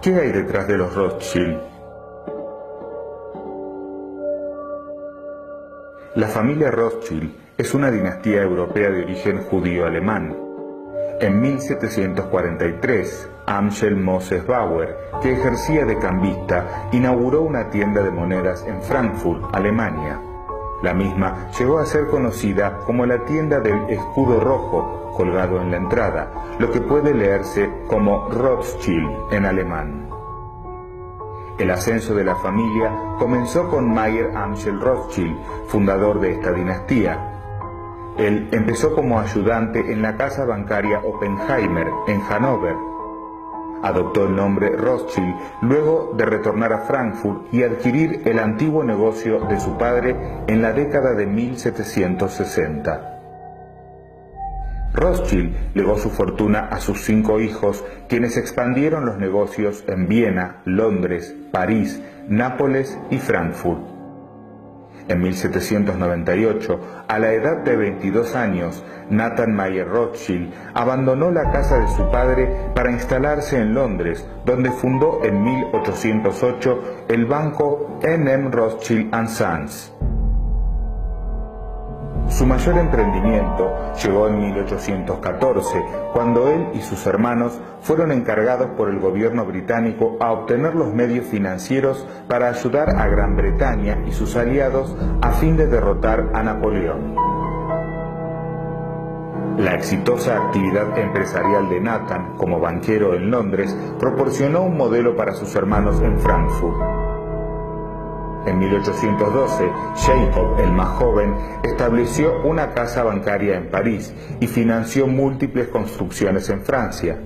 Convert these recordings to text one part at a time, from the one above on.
¿Qué hay detrás de los Rothschild? La familia Rothschild es una dinastía europea de origen judío-alemán. En 1743, Amschel Moses Bauer, que ejercía de cambista, inauguró una tienda de monedas en Frankfurt, Alemania. La misma llegó a ser conocida como la tienda del escudo rojo, colgado en la entrada, lo que puede leerse como Rothschild en alemán. El ascenso de la familia comenzó con Mayer Amschel Rothschild, fundador de esta dinastía. Él empezó como ayudante en la casa bancaria Oppenheimer, en Hannover. Adoptó el nombre Rothschild luego de retornar a Frankfurt y adquirir el antiguo negocio de su padre en la década de 1760. Rothschild legó su fortuna a sus 5 hijos, quienes expandieron los negocios en Viena, Londres, París, Nápoles y Frankfurt. En 1798, a la edad de 22 años, Nathan Mayer Rothschild abandonó la casa de su padre para instalarse en Londres, donde fundó en 1808 el banco N.M. Rothschild & Sons. Su mayor emprendimiento llegó en 1814, cuando él y sus hermanos fueron encargados por el gobierno británico a obtener los medios financieros para ayudar a Gran Bretaña y sus aliados a fin de derrotar a Napoleón. La exitosa actividad empresarial de Nathan como banquero en Londres proporcionó un modelo para sus hermanos en Frankfurt. En 1812, Jacob, el más joven, estableció una casa bancaria en París y financió múltiples construcciones en Francia.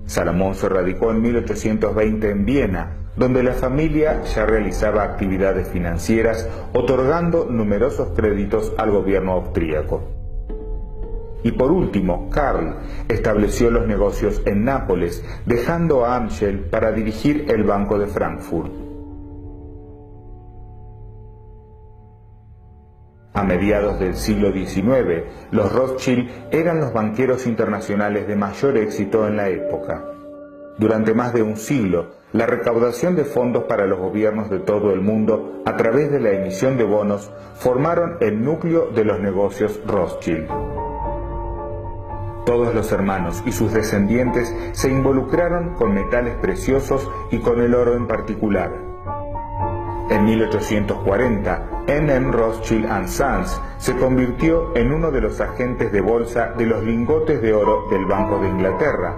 Salomón se radicó en 1820 en Viena, donde la familia ya realizaba actividades financieras, otorgando numerosos créditos al gobierno austríaco. Y por último, Karl estableció los negocios en Nápoles, dejando a Amschel para dirigir el Banco de Frankfurt. A mediados del siglo XIX, los Rothschild eran los banqueros internacionales de mayor éxito en la época. Durante más de un siglo, la recaudación de fondos para los gobiernos de todo el mundo a través de la emisión de bonos formaron el núcleo de los negocios Rothschild. Todos los hermanos y sus descendientes se involucraron con metales preciosos y con el oro en particular. En 1840, N.M. Rothschild & Sons se convirtió en uno de los agentes de bolsa de los lingotes de oro del Banco de Inglaterra.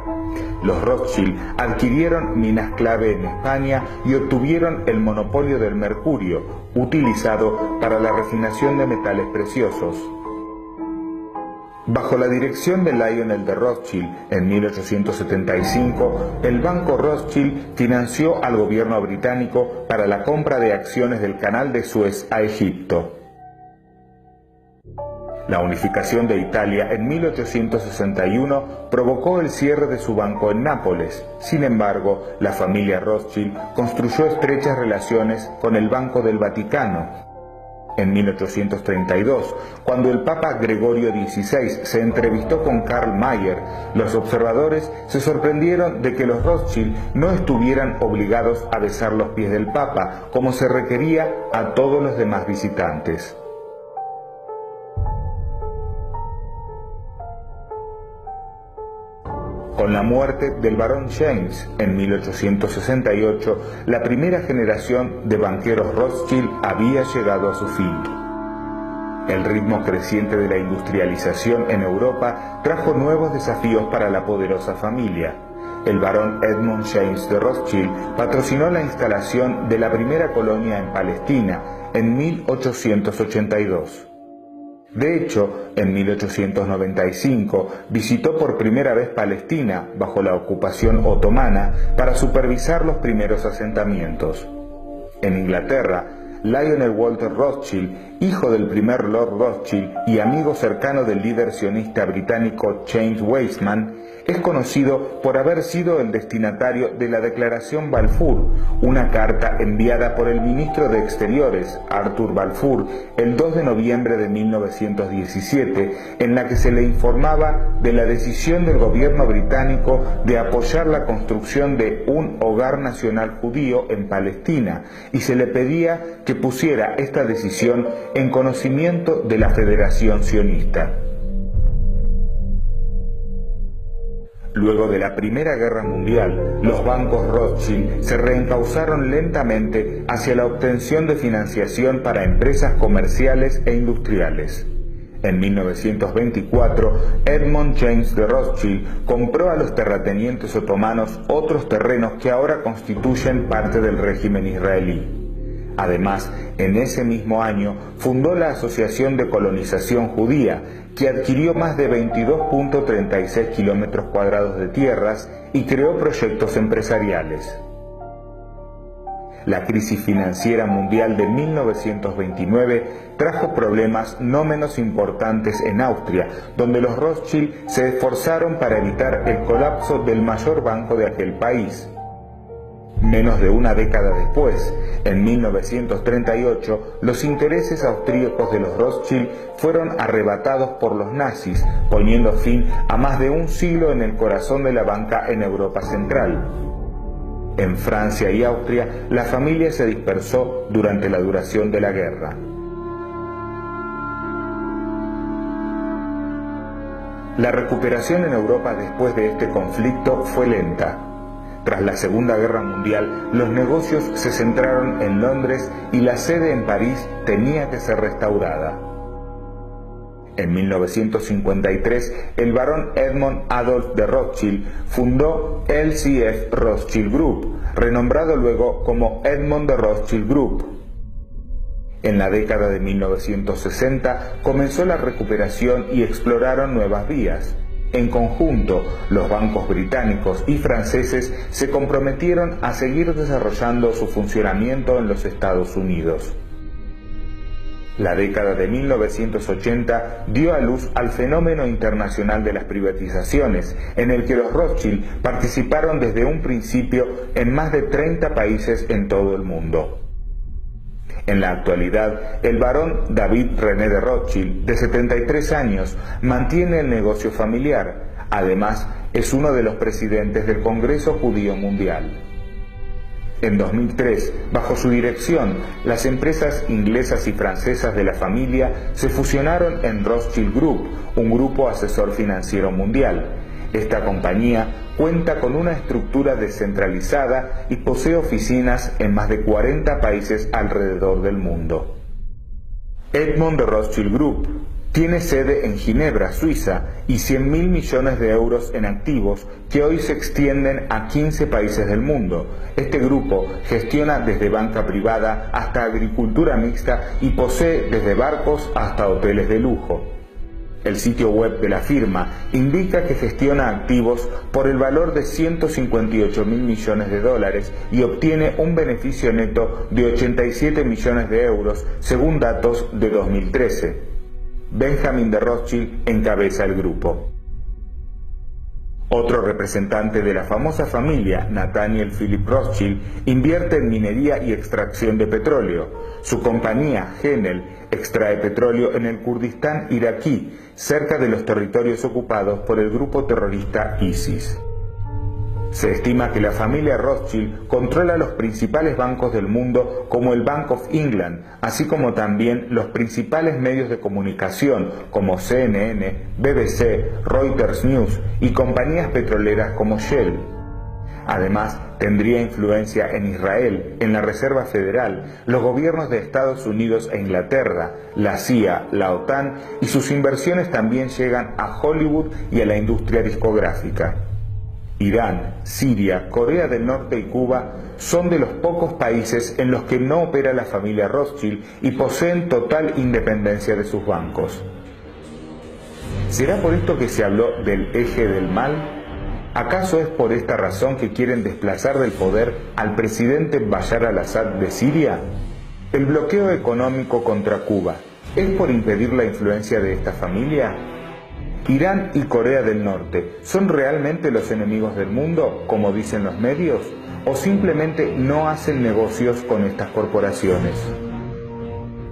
Los Rothschild adquirieron minas clave en España y obtuvieron el monopolio del mercurio, utilizado para la refinación de metales preciosos. Bajo la dirección de Lionel de Rothschild, en 1875, el Banco Rothschild financió al gobierno británico para la compra de acciones del Canal de Suez a Egipto. La unificación de Italia en 1861 provocó el cierre de su banco en Nápoles. Sin embargo, la familia Rothschild construyó estrechas relaciones con el Banco del Vaticano. En 1832, cuando el Papa Gregorio XVI se entrevistó con Karl Mayer, los observadores se sorprendieron de que los Rothschild no estuvieran obligados a besar los pies del Papa, como se requería a todos los demás visitantes. Con la muerte del barón James en 1868, la primera generación de banqueros Rothschild había llegado a su fin. El ritmo creciente de la industrialización en Europa trajo nuevos desafíos para la poderosa familia. El barón Edmund James de Rothschild patrocinó la instalación de la primera colonia en Palestina en 1882. De hecho, en 1895 visitó por primera vez Palestina bajo la ocupación otomana para supervisar los primeros asentamientos. En Inglaterra, Lionel Walter Rothschild, hijo del primer Lord Rothschild y amigo cercano del líder sionista británico James Weizmann, es conocido por haber sido el destinatario de la Declaración Balfour, una carta enviada por el ministro de Exteriores, Arthur Balfour, el 2 de noviembre de 1917, en la que se le informaba de la decisión del gobierno británico de apoyar la construcción de un hogar nacional judío en Palestina, y se le pedía que pusiera esta decisión en conocimiento de la Federación Sionista. Luego de la Primera Guerra Mundial, los bancos Rothschild se reencauzaron lentamente hacia la obtención de financiación para empresas comerciales e industriales. En 1924, Edmond James de Rothschild compró a los terratenientes otomanos otros terrenos que ahora constituyen parte del régimen israelí. Además, en ese mismo año, fundó la Asociación de Colonización Judía, que adquirió más de 22.36 kilómetros cuadrados de tierras y creó proyectos empresariales. La crisis financiera mundial de 1929 trajo problemas no menos importantes en Austria, donde los Rothschild se esforzaron para evitar el colapso del mayor banco de aquel país. Menos de una década después, en 1938, los intereses austríacos de los Rothschild fueron arrebatados por los nazis, poniendo fin a más de un siglo en el corazón de la banca en Europa Central. En Francia y Austria, la familia se dispersó durante la duración de la guerra. La recuperación en Europa después de este conflicto fue lenta. Tras la Segunda Guerra Mundial, los negocios se centraron en Londres y la sede en París tenía que ser restaurada. En 1953, el barón Edmond Adolf de Rothschild fundó LCF Rothschild Group, renombrado luego como Edmond de Rothschild Group. En la década de 1960 comenzó la recuperación y exploraron nuevas vías. En conjunto, los bancos británicos y franceses se comprometieron a seguir desarrollando su funcionamiento en los Estados Unidos. La década de 1980 dio a luz al fenómeno internacional de las privatizaciones, en el que los Rothschild participaron desde un principio en más de 30 países en todo el mundo. En la actualidad, el barón David René de Rothschild, de 73 años, mantiene el negocio familiar. Además, es uno de los presidentes del Congreso Judío Mundial. En 2003, bajo su dirección, las empresas inglesas y francesas de la familia se fusionaron en Rothschild Group, un grupo asesor financiero mundial. Esta compañía cuenta con una estructura descentralizada y posee oficinas en más de 40 países alrededor del mundo. Edmond de Rothschild Group tiene sede en Ginebra, Suiza, y 100.000 millones de euros en activos que hoy se extienden a 15 países del mundo. Este grupo gestiona desde banca privada hasta agricultura mixta y posee desde barcos hasta hoteles de lujo. El sitio web de la firma indica que gestiona activos por el valor de 158.000 millones de dólares y obtiene un beneficio neto de 87 millones de euros, según datos de 2013. Benjamin de Rothschild encabeza el grupo. Otro representante de la famosa familia, Nathaniel Philip Rothschild, invierte en minería y extracción de petróleo. Su compañía, Genel, extrae petróleo en el Kurdistán iraquí, cerca de los territorios ocupados por el grupo terrorista ISIS. Se estima que la familia Rothschild controla los principales bancos del mundo como el Bank of England, así como también los principales medios de comunicación como CNN, BBC, Reuters News y compañías petroleras como Shell. Además, tendría influencia en Israel, en la Reserva Federal, los gobiernos de Estados Unidos e Inglaterra, la CIA, la OTAN, y sus inversiones también llegan a Hollywood y a la industria discográfica. Irán, Siria, Corea del Norte y Cuba son de los pocos países en los que no opera la familia Rothschild y poseen total independencia de sus bancos. ¿Será por esto que se habló del eje del mal? ¿Acaso es por esta razón que quieren desplazar del poder al presidente Bashar al-Assad de Siria? ¿El bloqueo económico contra Cuba es por impedir la influencia de esta familia? ¿Irán y Corea del Norte son realmente los enemigos del mundo, como dicen los medios? ¿O simplemente no hacen negocios con estas corporaciones?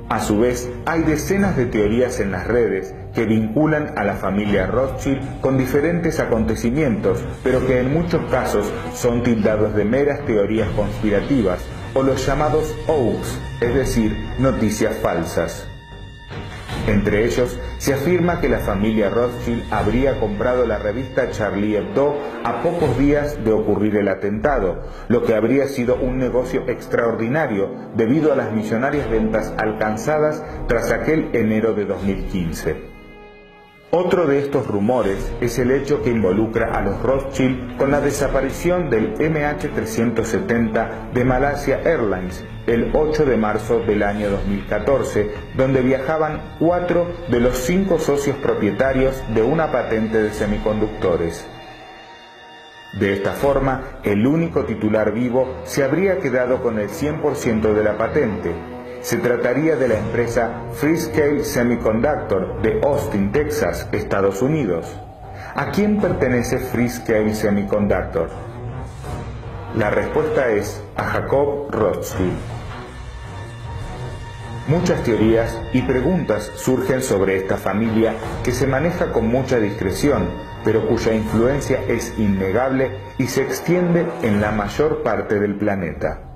A su vez, hay decenas de teorías en las redes que vinculan a la familia Rothschild con diferentes acontecimientos, pero que en muchos casos son tildados de meras teorías conspirativas o los llamados hoax, es decir, noticias falsas. Entre ellos, se afirma que la familia Rothschild habría comprado la revista Charlie Hebdo a pocos días de ocurrir el atentado, lo que habría sido un negocio extraordinario debido a las millonarias ventas alcanzadas tras aquel enero de 2015. Otro de estos rumores es el hecho que involucra a los Rothschild con la desaparición del MH370 de Malaysia Airlines el 8 de marzo del año 2014, donde viajaban 4 de los 5 socios propietarios de una patente de semiconductores. De esta forma, el único titular vivo se habría quedado con el 100% de la patente. Se trataría de la empresa Freescale Semiconductor de Austin, Texas, Estados Unidos. ¿A quién pertenece Freescale Semiconductor? La respuesta es a Jacob Rothschild. Muchas teorías y preguntas surgen sobre esta familia que se maneja con mucha discreción, pero cuya influencia es innegable y se extiende en la mayor parte del planeta.